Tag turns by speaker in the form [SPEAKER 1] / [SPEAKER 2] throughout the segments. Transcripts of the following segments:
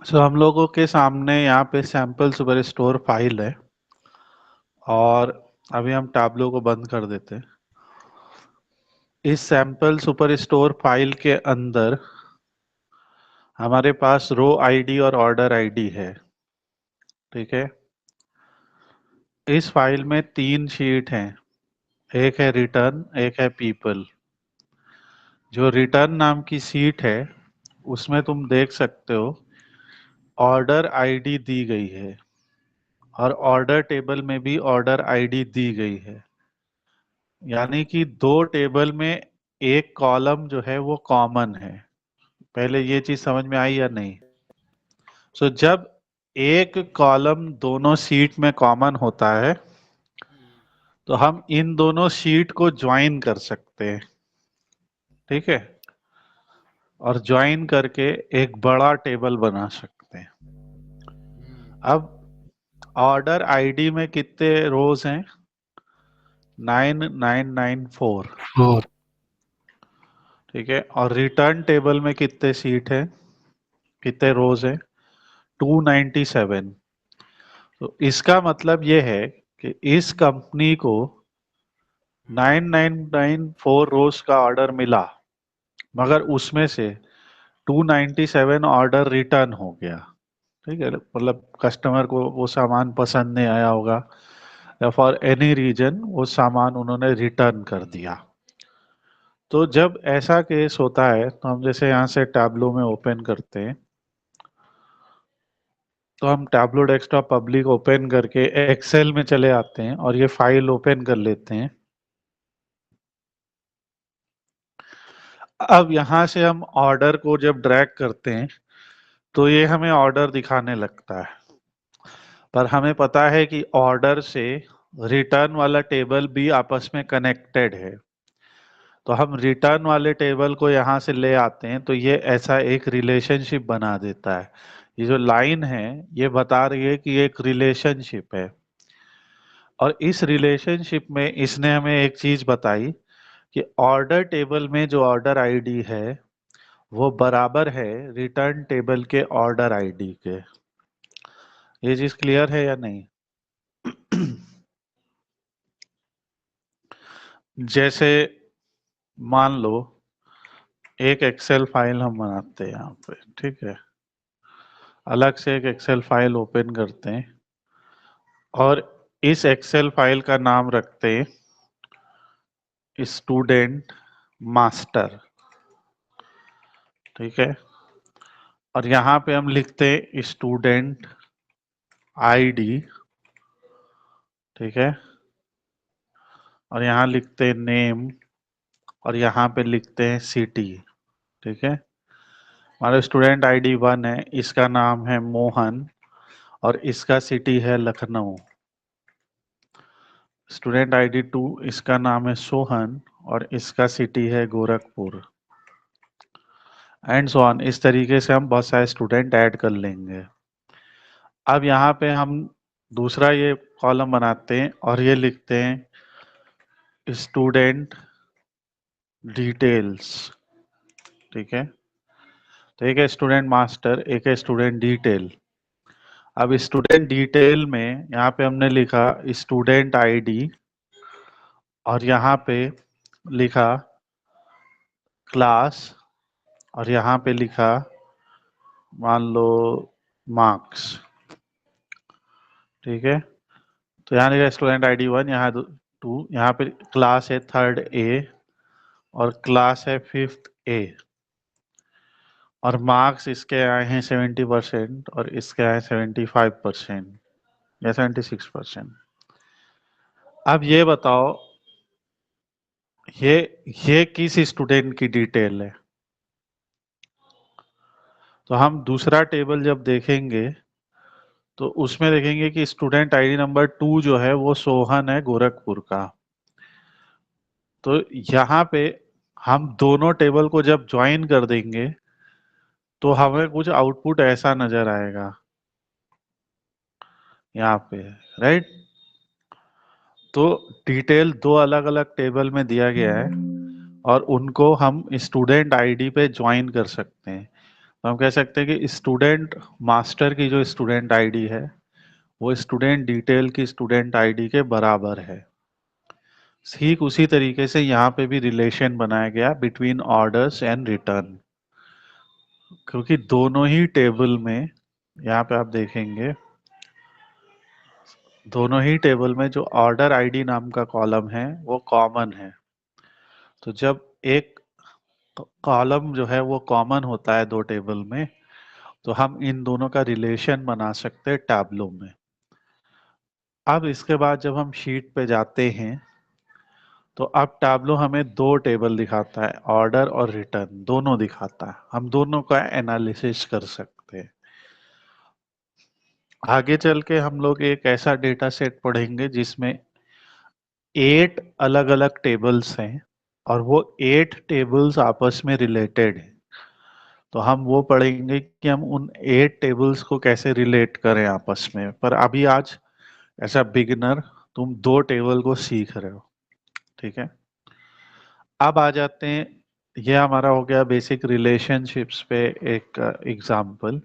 [SPEAKER 1] हम लोगों के सामने यहाँ पे सैंपल सुपर स्टोर फाइल है और अभी हम टैब्लो को बंद कर देते हैं। इस सैंपल सुपर स्टोर फाइल के अंदर हमारे पास रो आईडी और ऑर्डर आईडी है। ठीक है, इस फाइल में 3 शीट हैं। एक है रिटर्न, एक है पीपल। जो रिटर्न नाम की सीट है उसमें तुम देख सकते हो ऑर्डर आईडी दी गई है और ऑर्डर टेबल में भी ऑर्डर आईडी दी गई है। यानी कि दो टेबल में एक कॉलम जो है वो कॉमन है। पहले ये चीज समझ में आई या नहीं? जब एक कॉलम दोनों शीट में कॉमन होता है तो हम इन दोनों शीट को ज्वाइन कर सकते हैं। ठीक है, और ज्वाइन करके एक बड़ा टेबल बना सकते हैं। अब ऑर्डर आईडी में कितने रोज हैं? 9994।
[SPEAKER 2] फोर।
[SPEAKER 1] ठीक है, और रिटर्न टेबल में कितने सीट है, कितने रोज है? 297। तो इसका मतलब ये है कि इस कंपनी को 994 रोज का ऑर्डर मिला, मगर उसमें से 297 ऑर्डर रिटर्न हो गया। ठीक है, मतलब कस्टमर को वो सामान पसंद नहीं आया होगा या फॉर एनी रीजन वो सामान उन्होंने रिटर्न कर दिया। तो जब ऐसा केस होता है तो हम जैसे यहाँ से टैब्लो में ओपन करते हैं, तो हम टैब्लो डेस्कटॉप पब्लिक ओपन करके एक्सेल में चले आते हैं और ये फाइल ओपन कर लेते हैं। अब यहाँ से हम ऑर्डर को जब ड्रैग करते हैं तो ये हमें ऑर्डर दिखाने लगता है, पर हमें पता है कि ऑर्डर से रिटर्न वाला टेबल भी आपस में कनेक्टेड है। तो हम रिटर्न वाले टेबल को यहाँ से ले आते हैं तो ये ऐसा एक रिलेशनशिप बना देता है। ये जो लाइन है ये बता रही है कि ये एक रिलेशनशिप है, और इस रिलेशनशिप में इसने हमें एक चीज बताई कि ऑर्डर टेबल में जो ऑर्डर आईडी है वो बराबर है रिटर्न टेबल के ऑर्डर आईडी के। ये चीज क्लियर है या नहीं? जैसे मान लो एक एक्सेल फाइल हम बनाते हैं यहाँ पे। ठीक है, अलग से एक एक्सेल फाइल ओपन करते हैं और इस एक्सेल फाइल का नाम रखते हैं स्टूडेंट मास्टर। ठीक है, और यहाँ पे हम लिखते हैं स्टूडेंट आईडी। ठीक है, और यहाँ लिखते हैं नेम और यहाँ पे लिखते हैं सिटी। ठीक है, हमारा स्टूडेंट आईडी 1 है, इसका नाम है मोहन और इसका सिटी है लखनऊ। स्टूडेंट आईडी 2, इसका नाम है सोहन और इसका सिटी है गोरखपुर, एंड सो ऑन। इस तरीके से हम बहुत सारे स्टूडेंट ऐड कर लेंगे। अब यहाँ पे हम दूसरा ये कॉलम बनाते हैं और ये लिखते हैं स्टूडेंट डिटेल्स। ठीक है, तो एक है स्टूडेंट मास्टर, एक है स्टूडेंट डिटेल। अब स्टूडेंट डिटेल में यहाँ पे हमने लिखा स्टूडेंट आईडी और यहाँ पे लिखा क्लास और यहाँ पे लिखा मान लो मार्क्स। ठीक है, तो यहाँ लिखा स्टूडेंट आईडी 1, यहाँ 2, यहाँ पे क्लास है 3rd A और क्लास है 5th A, और मार्क्स इसके आए हैं 70% और इसके आए 75% या 76%। अब ये बताओ ये ये किस स्टूडेंट की डिटेल है? तो हम दूसरा टेबल जब देखेंगे तो उसमें देखेंगे कि स्टूडेंट आईडी नंबर 2 जो है वो सोहन है गोरखपुर का। तो यहाँ पे हम दोनों टेबल को जब ज्वाइन कर देंगे तो हमें कुछ आउटपुट ऐसा नजर आएगा यहाँ पे, राइट? तो डिटेल दो अलग अलग टेबल में दिया गया है और उनको हम स्टूडेंट आईडी पे ज्वाइन कर सकते हैं। तो हम कह सकते हैं कि स्टूडेंट मास्टर की जो स्टूडेंट आईडी है वो स्टूडेंट डिटेल की स्टूडेंट आईडी के बराबर है। ठीक उसी तरीके से यहाँ पे भी रिलेशन बनाया गया बिटवीन ऑर्डर्स एंड रिटर्न, क्योंकि दोनों ही टेबल में, यहाँ पे आप देखेंगे, दोनों ही टेबल में जो ऑर्डर आईडी नाम का कॉलम है वो कॉमन है। तो जब एक कॉलम जो है वो कॉमन होता है दो टेबल में, तो हम इन दोनों का रिलेशन बना सकते हैं टैब्लो में। अब इसके बाद जब हम शीट पे जाते हैं तो अब टैब्लो हमें दो टेबल दिखाता है, ऑर्डर और रिटर्न दोनों दिखाता है। हम दोनों का एनालिसिस कर सकते हैं। आगे चल के हम लोग एक ऐसा डेटा सेट पढ़ेंगे जिसमें 8 अलग अलग टेबल्स हैं और वो 8 टेबल्स आपस में रिलेटेड हैं। तो हम वो पढ़ेंगे कि हम उन 8 टेबल्स को कैसे रिलेट करें आपस में। पर अभी आज ऐसा बिगिनर तुम दो टेबल को सीख रहे हो, ठीक है। अब आ जाते हैं, ये हमारा हो गया बेसिक रिलेशनशिप्स पे एक एग्जाम्पल।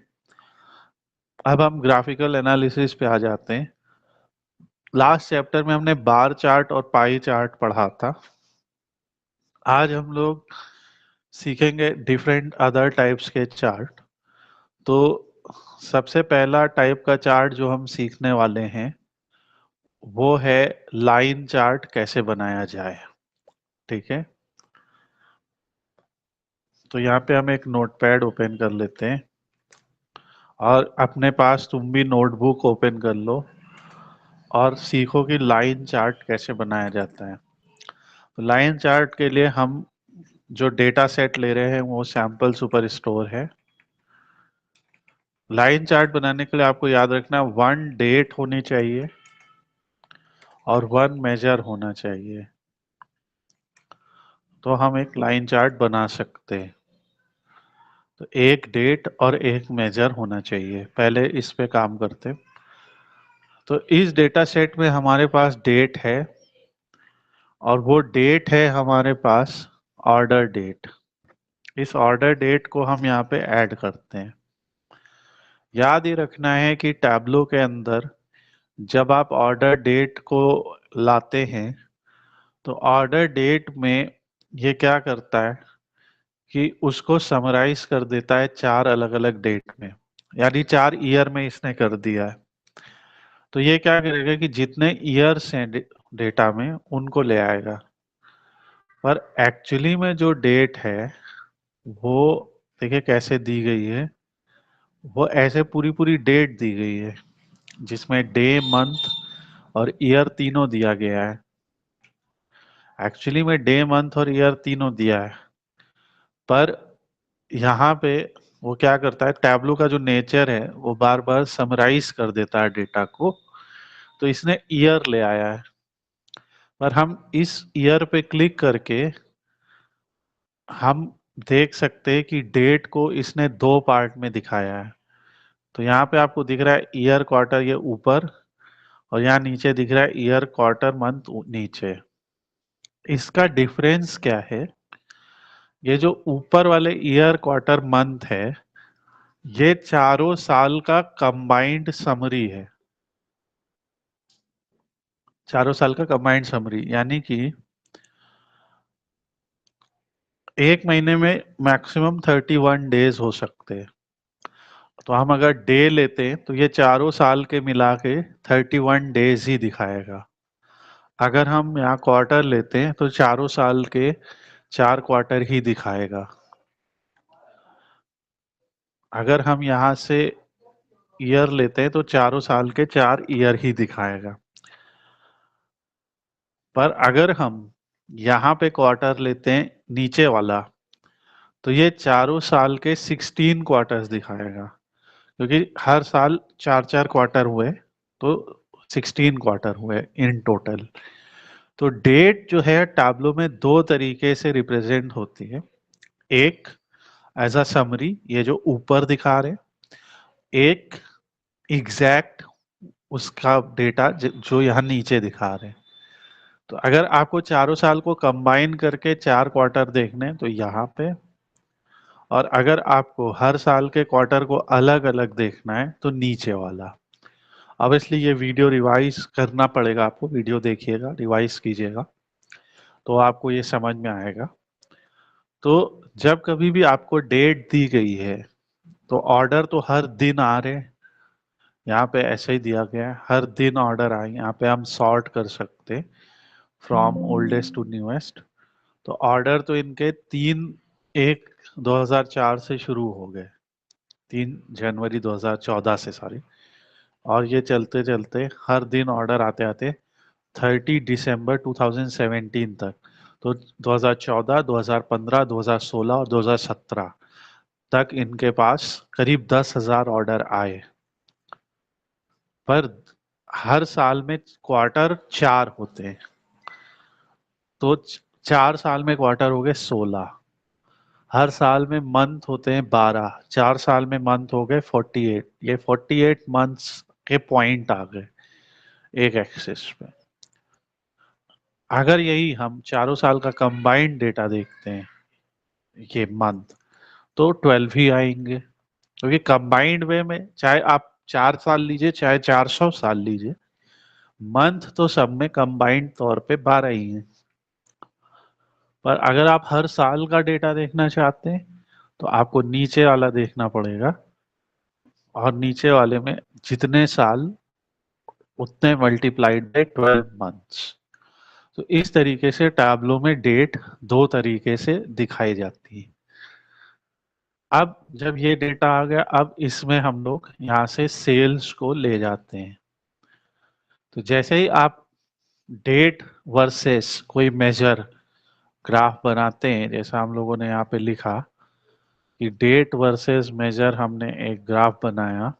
[SPEAKER 1] अब हम ग्राफिकल एनालिसिस पे आ जाते हैं। लास्ट चैप्टर में हमने बार चार्ट और पाई चार्ट पढ़ा था। आज हम लोग सीखेंगे डिफरेंट अदर टाइप्स के चार्ट। तो सबसे पहला टाइप का चार्ट जो हम सीखने वाले हैं वो है लाइन चार्ट कैसे बनाया जाए, ठीक है। तो यहाँ पे हम एक नोटपैड ओपन कर लेते हैं और अपने पास तुम भी नोटबुक ओपन कर लो और सीखो कि लाइन चार्ट कैसे बनाया जाता है। तो लाइन चार्ट के लिए हम जो डेटा सेट ले रहे हैं वो सैंपल सुपर स्टोर है। लाइन चार्ट बनाने के लिए आपको याद रखना वन डेट होनी चाहिए और वन मेजर होना चाहिए, तो हम एक लाइन चार्ट बना सकते हैं। तो एक डेट और एक मेजर होना चाहिए। पहले इस पे काम करते हैं। तो इस डेटा सेट में हमारे पास डेट है और वो डेट है हमारे पास ऑर्डर डेट। इस ऑर्डर डेट को हम यहाँ पे ऐड करते हैं। याद ही रखना है कि टैब्लो के अंदर जब आप ऑर्डर डेट को लाते हैं तो ऑर्डर डेट में ये क्या करता है कि उसको समराइज कर देता है चार अलग अलग डेट में, यानी 4 ईयर में इसने कर दिया है। तो ये क्या करेगा कि जितने ईयर्स हैं डेटा में उनको ले आएगा। पर एक्चुअली में जो डेट है वो देखिए कैसे दी गई है। वो ऐसे पूरी पूरी डेट दी गई है जिसमें डे, मंथ और ईयर तीनों दिया गया है। एक्चुअली में डे, मंथ और ईयर तीनों दिया है, पर यहाँ पे वो क्या करता है, टैब्लो का जो नेचर है वो बार बार समराइज कर देता है डेटा को। तो इसने ईयर ले आया है, पर हम इस ईयर पे क्लिक करके हम देख सकते हैं कि डेट को इसने दो पार्ट में दिखाया है। तो यहाँ पे आपको दिख रहा है ईयर, क्वार्टर ये ऊपर, और यहाँ नीचे दिख रहा है ईयर, क्वार्टर, मंथ नीचे। इसका डिफरेंस क्या है? ये जो ऊपर वाले ईयर, क्वार्टर, मंथ है ये चारों साल का कंबाइंड समरी है। चारों साल का कंबाइंड समरी यानी कि एक महीने में मैक्सिमम 31 डेज हो सकते हैं। तो हम अगर डे लेते हैं तो ये चारों साल के मिला के 31 डेज ही दिखाएगा। अगर हम यहाँ क्वार्टर लेते हैं तो चारों साल के 4 क्वार्टर ही दिखाएगा। अगर हम यहाँ से ईयर लेते हैं तो चारों साल के 4 ईयर ही दिखाएगा। पर अगर हम यहाँ पे क्वार्टर लेते हैं नीचे वाला तो ये चारों साल के 16 क्वार्टर्स दिखाएगा, क्योंकि हर साल 4 4 क्वार्टर हुए तो 16 क्वार्टर हुए इन टोटल। तो डेट जो है टैब्लो में दो तरीके से रिप्रेजेंट होती है। एक एज अ समरी, ये जो ऊपर दिखा रहे, एक एग्जैक्ट उसका डेटा जो यहाँ नीचे दिखा रहे हैं। तो अगर आपको चारों साल को कंबाइन करके 4 क्वार्टर देखने तो यहाँ पे, और अगर आपको हर साल के क्वार्टर को अलग अलग देखना है तो नीचे वाला। ऑब्वियसली ये वीडियो रिवाइज करना पड़ेगा, आपको वीडियो देखिएगा, रिवाइज कीजिएगा, तो आपको ये समझ में आएगा। तो जब कभी भी आपको डेट दी गई है तो ऑर्डर तो हर दिन आ रहे हैं, यहाँ पे ऐसे ही दिया गया है, हर दिन ऑर्डर आए। यहाँ पे हम सॉर्ट कर सकते फ्रॉम ओल्डेस्ट टू न्यूएस्ट। तो ऑर्डर तो इनके 3/1/2004 से शुरू हो गए, 3 जनवरी 2014 से, सॉरी। और ये चलते चलते हर दिन ऑर्डर आते आते 30 दिसंबर 2017 तक, तो 2014, 2015, 2016 और 2017 तक इनके पास करीब 10,000 ऑर्डर आए। पर हर साल में क्वार्टर 4 होते हैं, तो 4 साल में क्वार्टर हो गए 16। हर साल में मंथ होते हैं 12, 4 साल में मंथ हो गए 48। ये 48 मंथ्स के पॉइंट आ गए एक एक्सिस पे। अगर यही हम चारों साल का कंबाइंड डेटा देखते हैं, ये मंथ, तो 12 ही आएंगे, क्योंकि कंबाइंड वे में चाहे आप 4 साल लीजिए चाहे 400 साल लीजिए, मंथ तो सब में कंबाइंड तौर पे 12 ही हैं। पर अगर आप हर साल का डेटा देखना चाहते हैं तो आपको नीचे वाला देखना पड़ेगा, और नीचे वाले में जितने साल उतने मल्टीप्लाइड बाय 12 मंथ्स। तो इस तरीके से टैब्लो में डेट दो तरीके से दिखाई जाती है। अब जब ये डेटा आ गया, अब इसमें हम लोग यहाँ से सेल्स को ले जाते हैं। तो जैसे ही आप डेट वर्सेस कोई मेजर ग्राफ बनाते हैं, जैसा हम लोगों ने यहाँ पे लिखा कि डेट वर्सेस मेजर, हमने एक ग्राफ बनाया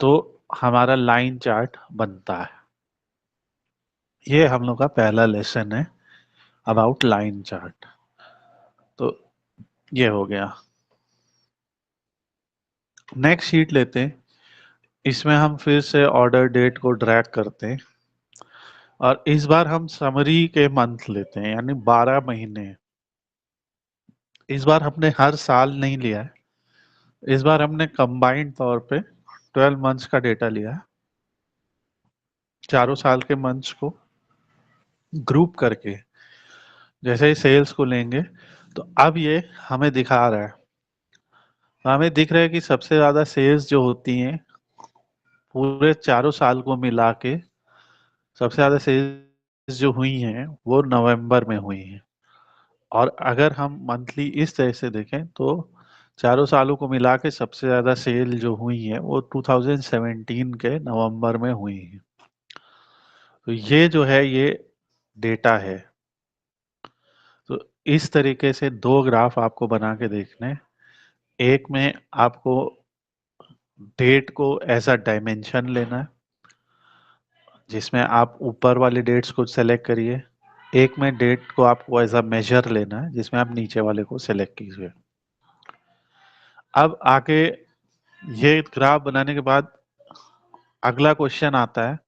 [SPEAKER 1] तो हमारा लाइन चार्ट बनता है। ये हम लोग का पहला लेसन है अबाउट लाइन चार्ट। तो ये हो गया। नेक्स्ट शीट लेते हैं, इसमें हम फिर से ऑर्डर डेट को ड्रैग करते हैं, और इस बार हम समरी के मंथ लेते हैं, यानी 12 महीने। इस बार हमने हर साल नहीं लिया है, इस बार हमने कंबाइंड तौर पे 12 मंथ्स का डेटा लिया है, चारों साल के मंथ्स को ग्रुप करके। जैसे ही सेल्स को लेंगे तो अब ये हमें दिखा रहा है, हमें दिख रहा है कि सबसे ज्यादा सेल्स जो होती हैं पूरे चारों साल को मिला के, सबसे ज्यादा सेल्स जो हुई हैं वो नवंबर में हुई हैं। और अगर हम मंथली इस तरह से देखें तो चारों सालों को मिला के सबसे ज्यादा सेल जो हुई है वो 2017 के नवंबर में हुई है। तो ये जो है ये डेटा है। तो इस तरीके से दो ग्राफ आपको बना के देखने, एक में आपको डेट को एज अ डायमेंशन लेना है, जिसमें आप ऊपर वाले डेट्स को सेलेक्ट करिए। एक में डेट को आपको एज अ मेजर लेना है, जिसमें आप नीचे वाले को सेलेक्ट कीजिए। अब आगे ये ग्राफ बनाने के बाद अगला क्वेश्चन आता है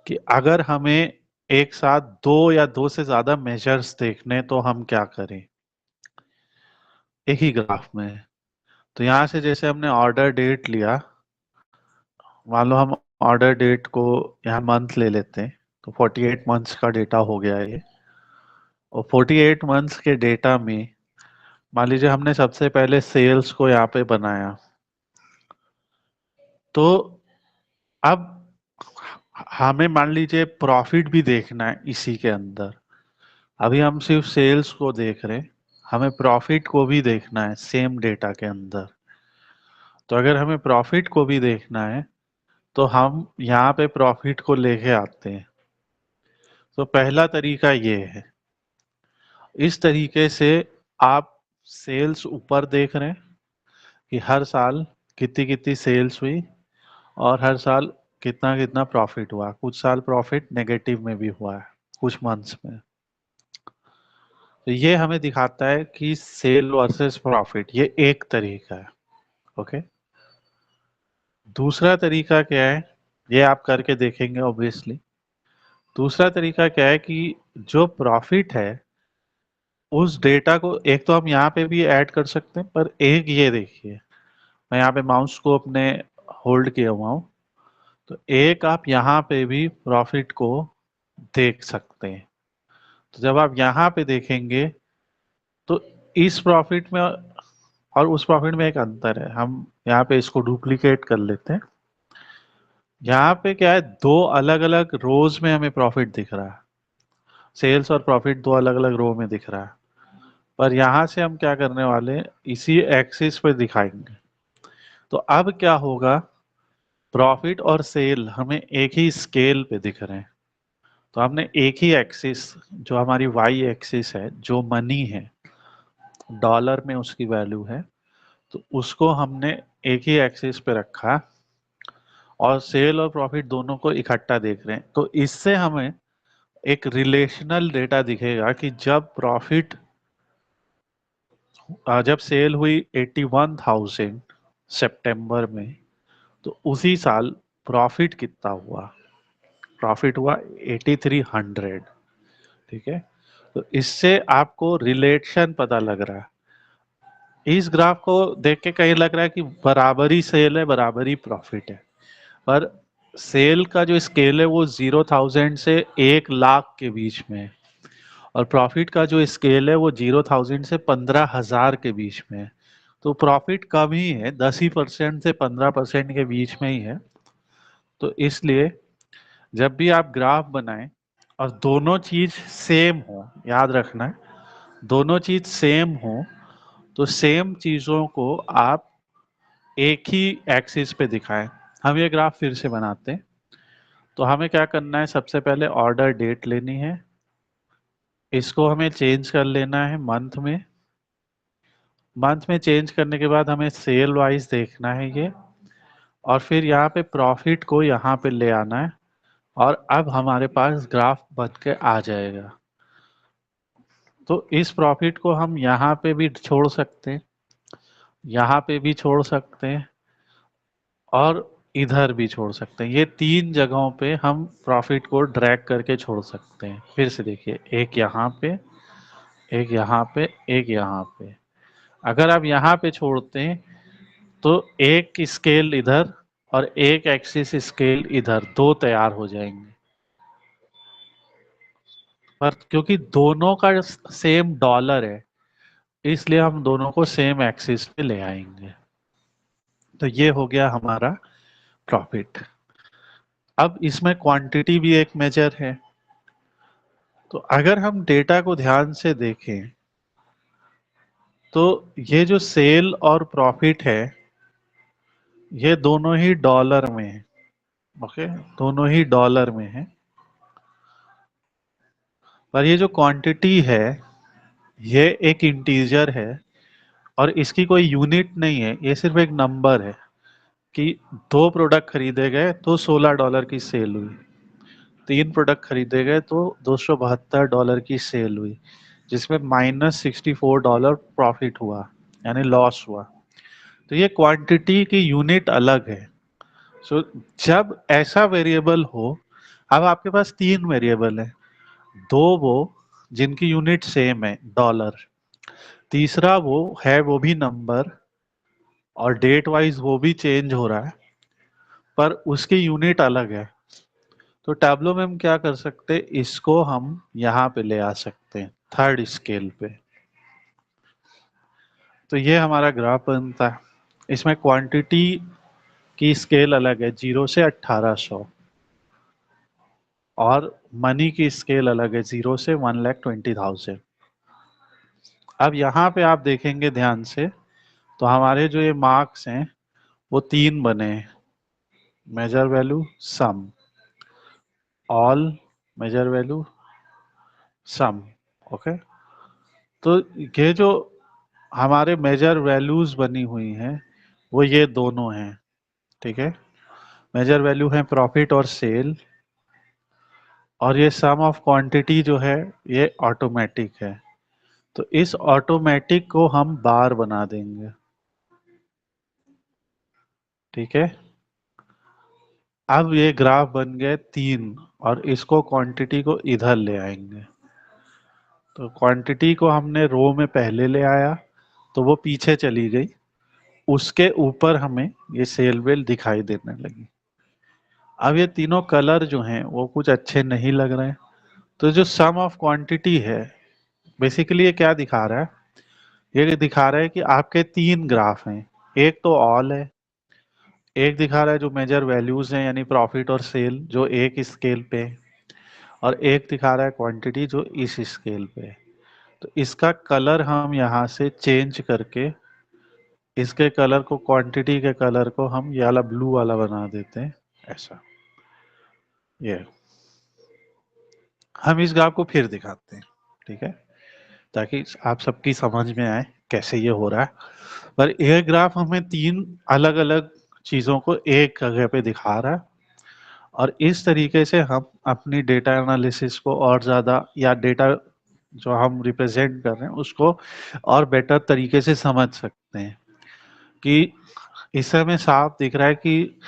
[SPEAKER 1] कि अगर हमें एक साथ दो या दो से ज्यादा मेजर्स देखने तो हम क्या करें एक ही ग्राफ में। तो यहाँ से जैसे हमने ऑर्डर डेट लिया, मान लो हम ऑर्डर डेट को यहाँ मंथ ले लेते हैं, तो 48 मंथ्स का डेटा हो गया ये। और 48 मंथ्स के डेटा में मान लीजिए हमने सबसे पहले सेल्स को यहाँ पे बनाया, तो अब हमें मान लीजिए प्रॉफिट भी देखना है इसी के अंदर। अभी हम सिर्फ सेल्स को देख रहे हैं, हमें प्रॉफिट को भी देखना है सेम डेटा के अंदर। तो अगर हमें प्रॉफिट को भी देखना है तो हम यहाँ पे प्रॉफिट को लेके आते हैं। तो पहला तरीका ये है, इस तरीके से आप सेल्स ऊपर देख रहे हैं कि हर साल कितनी कितनी सेल्स हुई और हर साल कितना कितना प्रॉफिट हुआ। कुछ साल प्रॉफिट नेगेटिव में भी हुआ है कुछ मंथ्स में। तो ये हमें दिखाता है कि सेल वर्सेस प्रॉफिट, ये एक तरीका है। ओके, दूसरा तरीका क्या है, ये आप करके देखेंगे ऑब्वियसली। दूसरा तरीका क्या है कि जो प्रॉफिट है उस डेटा को एक तो हम यहाँ पे भी ऐड कर सकते हैं, पर एक ये देखिए, मैं यहाँ पे माउस को अपने होल्ड किया हुआ हूँ, तो एक आप यहाँ पे भी प्रॉफिट को देख सकते हैं। तो जब आप यहाँ पे देखेंगे तो इस प्रॉफिट में और उस प्रॉफिट में एक अंतर है। हम यहाँ पे इसको डुप्लीकेट कर लेते हैं। यहाँ पे क्या है, दो अलग अलग रोज में हमें प्रॉफिट दिख रहा है, सेल्स और प्रॉफिट दो अलग अलग रो में दिख रहा है। पर यहाँ से हम क्या करने वाले हैं, इसी एक्सिस पे दिखाएंगे। तो अब क्या होगा, प्रॉफिट और सेल हमें एक ही स्केल पे दिख रहे हैं। तो हमने एक ही एक्सिस, जो हमारी वाई एक्सिस है, जो मनी है, डॉलर में उसकी वैल्यू है, तो उसको हमने एक ही एक्सिस पे रखा और सेल और प्रॉफिट दोनों को इकट्ठा देख रहे हैं। तो इससे हमें एक रिलेशनल डेटा दिखेगा कि जब सेल हुई 81,000 सितंबर में, तो उसी साल प्रॉफिट कितना हुआ, प्रॉफिट हुआ 8300। ठीक है, तो इससे आपको रिलेशन पता लग रहा है। इस ग्राफ को देख के कहीं लग रहा है कि बराबरी सेल है, बराबरी प्रॉफिट है, पर सेल का जो स्केल है वो 0,000 से 1 लाख के बीच में है, और प्रॉफिट का जो स्केल है वो 0,000 से 15,000 के बीच में है। तो प्रॉफिट कम ही है, 10% से 15% के बीच में ही है। तो इसलिए जब भी आप ग्राफ बनाएं और दोनों चीज सेम हो, याद रखना है, दोनों चीज सेम हो, तो सेम चीजों को आप एक ही एक्सिस पे दिखाएं। हम ये ग्राफ फिर से बनाते हैं। तो हमें क्या करना है, सबसे पहले ऑर्डर डेट लेनी है, इसको हमें चेंज कर लेना है मंथ में। मंथ में चेंज करने के बाद हमें सेल वाइज देखना है ये, और फिर यहाँ पे प्रॉफिट को यहाँ पे ले आना है, और अब हमारे पास ग्राफ बन के आ जाएगा। तो इस प्रॉफिट को हम यहाँ पे भी छोड़ सकते हैं, यहाँ पे भी छोड़ सकते हैं, और इधर भी छोड़ सकते हैं। ये तीन जगहों पे हम प्रॉफिट को ड्रैग करके छोड़ सकते हैं। फिर से देखिए, एक यहाँ पे, एक यहाँ पे, एक यहाँ पे। अगर आप यहाँ पे छोड़ते हैं तो एक स्केल इधर और एक एक्सिस स्केल इधर, दो तैयार हो जाएंगे। पर क्योंकि दोनों का सेम डॉलर है, इसलिए हम दोनों को सेम एक्सिस पे ले आएंगे। तो ये हो गया हमारा प्रॉफिट। अब इसमें क्वांटिटी भी एक मेजर है। तो अगर हम डेटा को ध्यान से देखें तो ये जो सेल और प्रॉफिट है, ये दोनों ही डॉलर में है। ओके, दोनों ही डॉलर में है। पर ये जो क्वांटिटी है, ये एक इंटीजर है, और इसकी कोई यूनिट नहीं है, ये सिर्फ एक नंबर है कि दो प्रोडक्ट खरीदे गए तो $16 की सेल हुई, तीन प्रोडक्ट खरीदे गए तो $272 की सेल हुई, जिसमें -$64 प्रॉफिट हुआ, यानी लॉस हुआ। तो ये क्वांटिटी की यूनिट अलग है। सो जब ऐसा वेरिएबल हो, अब आपके पास तीन वेरिएबल है, दो वो जिनकी यूनिट सेम है डॉलर, तीसरा वो भी नंबर, और डेट वाइज वो भी चेंज हो रहा है, पर उसकी यूनिट अलग है। तो टैब्लो में हम क्या कर सकते हैं, इसको हम यहाँ पे ले आ सकते हैं थर्ड स्केल पे। तो ये हमारा ग्राफ बनता है। इसमें क्वांटिटी की स्केल अलग है, 0 से 1800, और मनी की स्केल अलग है, 0 से 1,20,000। अब यहाँ पे आप देखेंगे ध्यान से, तो हमारे जो ये मार्क्स हैं वो तीन बने हैं, मेजर वैल्यू, सम, ऑल, मेजर वैल्यू, सम। ओके, तो ये जो हमारे मेजर वैल्यूज बनी हुई हैं वो ये दोनों हैं। ठीक है, मेजर वैल्यू है प्रॉफिट और सेल, और ये सम ऑफ क्वांटिटी जो है ये ऑटोमेटिक है। तो इस ऑटोमेटिक को हम बार बना देंगे। ठीक है, अब ये ग्राफ बन गए तीन, और इसको क्वांटिटी को इधर ले आएंगे। तो क्वांटिटी को हमने रो में पहले ले आया तो वो पीछे चली गई, उसके ऊपर हमें ये सेल वेल दिखाई देने लगी। अब ये तीनों कलर जो हैं वो कुछ अच्छे नहीं लग रहे हैं, तो जो सम ऑफ क्वांटिटी है बेसिकली ये क्या दिखा रहा है, ये दिखा रहा है कि आपके तीन ग्राफ हैं, एक तो ऑल है, एक दिखा रहा है जो मेजर वैल्यूज हैं यानी प्रॉफिट और सेल जो एक स्केल पे है, और एक दिखा रहा है क्वांटिटी जो इस स्केल पे है। तो इसका कलर हम यहाँ से चेंज करके इसके कलर को, क्वांटिटी के कलर को हम ये वाला ब्लू वाला बना देते हैं, ऐसा। ये हम इस ग्राफ को फिर दिखाते हैं, ठीक है, ताकि आप सबकी समझ में आए कैसे ये हो रहा है। पर ये ग्राफ हमें तीन अलग अलग चीजों को एक जगह पे दिखा रहा है, और इस तरीके से हम अपनी डेटा एनालिसिस को और ज़्यादा, या डेटा जो हम रिप्रेजेंट कर रहे हैं उसको और बेटर तरीके से समझ सकते हैं। कि इससे हमें साफ दिख रहा है कि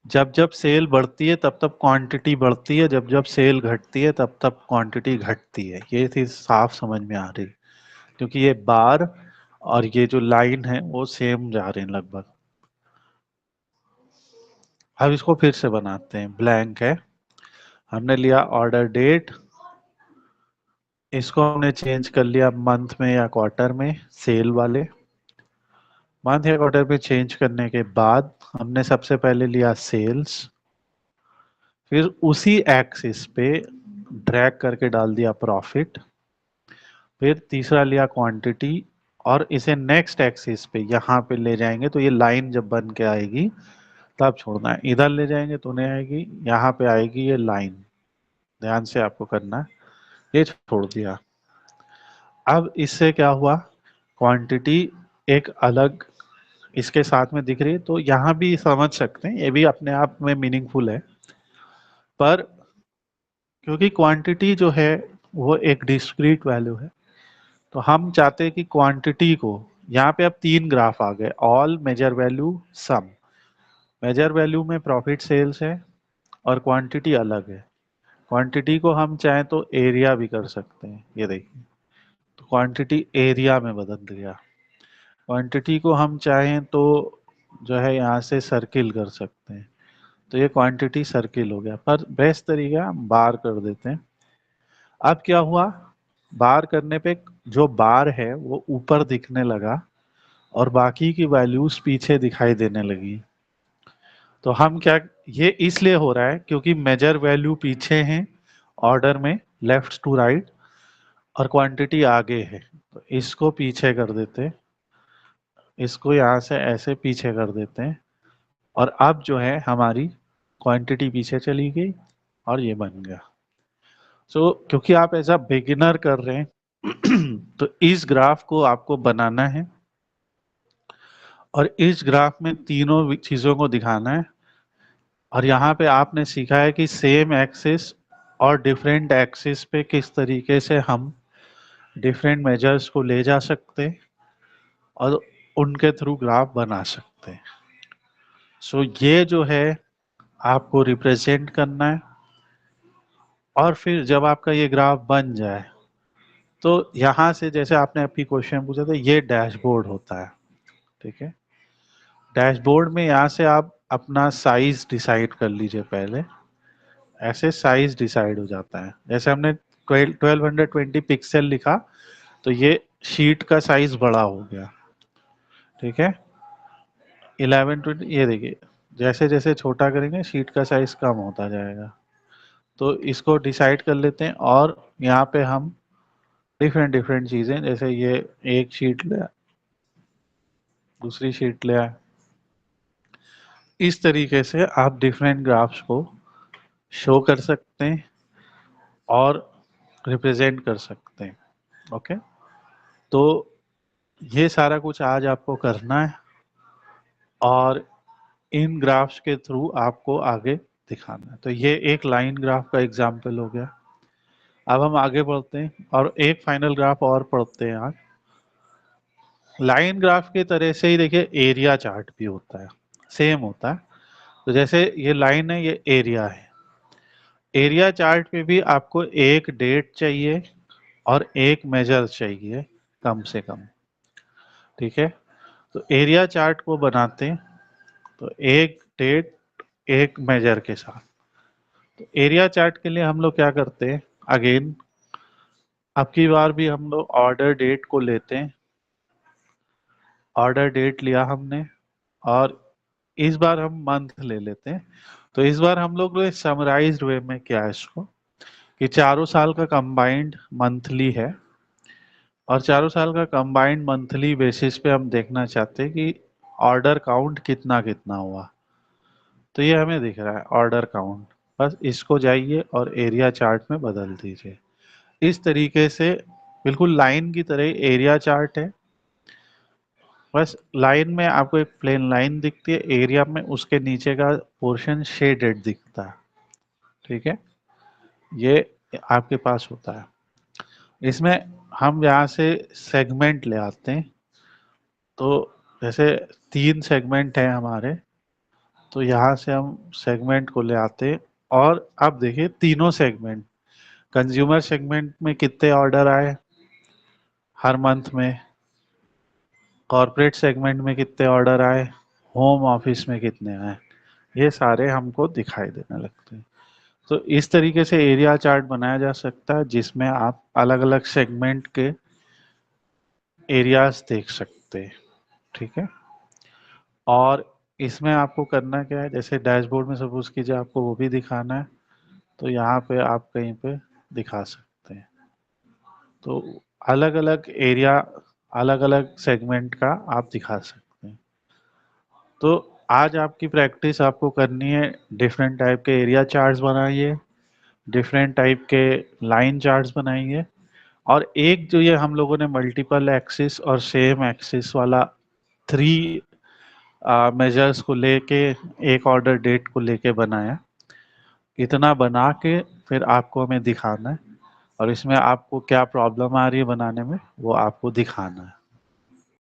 [SPEAKER 1] जब जब सेल बढ़ती है तब तब क्वांटिटी बढ़ती है, जब जब सेल घटती है तब तब क्वांटिटी घटती है। ये चीज साफ समझ में आ रही, क्योंकि ये बार और ये जो लाइन है वो सेम जा रहे हैं लगभग। अब इसको फिर से बनाते हैं, ब्लैंक है, हमने लिया ऑर्डर डेट, इसको हमने चेंज कर लिया मंथ में या क्वार्टर में, सेल वाले मंथ या क्वार्टर में चेंज करने के बाद हमने सबसे पहले लिया सेल्स, फिर उसी एक्सिस पे ड्रैग करके डाल दिया प्रॉफिट, फिर तीसरा लिया क्वांटिटी, और इसे नेक्स्ट एक्सिस पे यहाँ पे ले जाएंगे तो ये लाइन जब बन के आएगी तब छोड़ना है, इधर ले जाएंगे तो नहीं आएगी, यहाँ पे आएगी ये लाइन, ध्यान से आपको करना है, ये छोड़ दिया। अब इससे क्या हुआ, क्वांटिटी एक अलग इसके साथ में दिख रही है, तो यहाँ भी समझ सकते हैं, ये भी अपने आप में मीनिंगफुल है। पर क्योंकि क्वांटिटी जो है वो एक डिस्क्रीट वैल्यू है, तो हम चाहते हैं कि क्वांटिटी को, यहाँ पे अब तीन ग्राफ आ गए, ऑल, मेजर वैल्यू, सम। मेजर वैल्यू में प्रॉफिट सेल्स है और क्वांटिटी अलग है। क्वांटिटी को हम चाहें तो एरिया भी कर सकते हैं, ये देखिए, तो क्वांटिटी एरिया में बदल दिया। क्वांटिटी को हम चाहें तो जो है यहाँ से सर्किल कर सकते हैं, तो ये क्वांटिटी सर्किल हो गया, पर बेस्ट तरीका हम बार कर देते हैं। अब क्या हुआ, बार करने पे जो बार है वो ऊपर दिखने लगा और बाकी की वैल्यूज पीछे दिखाई देने लगी। तो हम क्या, ये इसलिए हो रहा है क्योंकि मेजर वैल्यू पीछे हैं ऑर्डर में, लेफ्ट टू राइट, और क्वांटिटी आगे है, तो इसको पीछे कर देते हैं, इसको यहाँ से ऐसे पीछे कर देते हैं, और अब जो है हमारी क्वांटिटी पीछे चली गई और ये बन गया। सो क्योंकि आप एज अ बिगिनर कर रहे हैं तो इस ग्राफ को आपको बनाना है और इस ग्राफ में तीनों चीजों को दिखाना है। और यहाँ पे आपने सीखा है कि सेम एक्सिस और डिफरेंट एक्सिस पे किस तरीके से हम डिफरेंट मेजर्स को ले जा सकते हैं और उनके थ्रू ग्राफ बना सकते हैं। सो ये जो है आपको रिप्रेजेंट करना है, और फिर जब आपका ये ग्राफ बन जाए तो यहाँ से, जैसे आपने अभी क्वेश्चन पूछा था, ये डैशबोर्ड होता है, ठीक है। डैशबोर्ड में यहाँ से आप अपना साइज डिसाइड कर लीजिए पहले, ऐसे साइज डिसाइड हो जाता है। जैसे हमने 1220 पिक्सल लिखा तो ये शीट का साइज बड़ा हो गया, ठीक है। 1120, ये देखिए जैसे जैसे छोटा करेंगे शीट का साइज कम होता जाएगा। तो इसको डिसाइड कर लेते हैं, और यहाँ पे हम डिफरेंट डिफरेंट चीजें, जैसे ये एक शीट ले, दूसरी शीट ले आए, इस तरीके से आप डिफरेंट ग्राफ्स को शो कर सकते हैं और रिप्रेजेंट कर सकते हैं। ओके, तो ये सारा कुछ आज आपको करना है और इन ग्राफ्स के थ्रू आपको आगे दिखाना है। तो ये एक लाइन ग्राफ का एग्जाम्पल हो गया। अब हम आगे बढ़ते हैं और एक फाइनल ग्राफ और पढ़ते हैं आज। लाइन ग्राफ की तरह से ही देखिए एरिया चार्ट भी होता है, सेम होता है। तो जैसे ये लाइन है, ये एरिया है, एरिया चार्ट में भी आपको एक डेट चाहिए और एक मेजर चाहिए कम से कम। ठीक है, तो एरिया चार्ट को बनाते हैं तो एक डेट एक मेजर के साथ। तो एरिया चार्ट के लिए हम लोग क्या करते हैं, अगेन अब की बार भी हम लोग ऑर्डर डेट को लेते हैं। ऑर्डर डेट लिया हमने और इस बार हम मंथ ले लेते हैं। तो इस बार हम लोग ने समराइज्ड वे में किया है इसको कि चारों साल का कंबाइंड मंथली है और चारों साल का कंबाइंड मंथली बेसिस पे हम देखना चाहते हैं कि ऑर्डर काउंट कितना कितना हुआ। तो ये हमें दिख रहा है ऑर्डर काउंट, बस इसको जाइए और एरिया चार्ट में बदल दीजिए। इस तरीके से बिल्कुल लाइन की तरह एरिया चार्ट है, बस लाइन में आपको एक प्लेन लाइन दिखती है, एरिया में उसके नीचे का पोर्शन शेडेड दिखता है। ठीक है, ये आपके पास होता है। इसमें हम यहाँ से सेगमेंट ले आते हैं। तो जैसे 3 सेगमेंट हैं हमारे, तो यहाँ से हम सेगमेंट को ले आते हैं और अब देखिए तीनों सेगमेंट, कंज्यूमर सेगमेंट में कितने ऑर्डर आए हर मंथ में, कॉर्पोरेट सेगमेंट में कितने ऑर्डर आए, होम ऑफिस में कितने आए, ये सारे हमको दिखाई देने लगते हैं। तो इस तरीके से एरिया चार्ट बनाया जा सकता है जिसमें आप अलग अलग सेगमेंट के एरियाज देख सकते हैं। ठीक है, और इसमें आपको करना क्या है, जैसे डैशबोर्ड में सपोज कीजिए आपको वो भी दिखाना है, तो यहाँ पे आप कहीं पे दिखा सकते हैं। तो अलग अलग एरिया, अलग अलग सेगमेंट का आप दिखा सकते हैं। तो आज आपकी प्रैक्टिस आपको करनी है, डिफरेंट टाइप के एरिया चार्ट्स बनाइए, डिफरेंट टाइप के लाइन चार्ट्स बनाइए, और एक जो ये हम लोगों ने मल्टीपल एक्सिस और सेम एक्सिस वाला 3 मेजर्स को लेके एक ऑर्डर डेट को लेके बनाया, इतना बना के फिर आपको हमें दिखाना है और इसमें आपको क्या प्रॉब्लम आ रही है बनाने में वो आपको दिखाना है।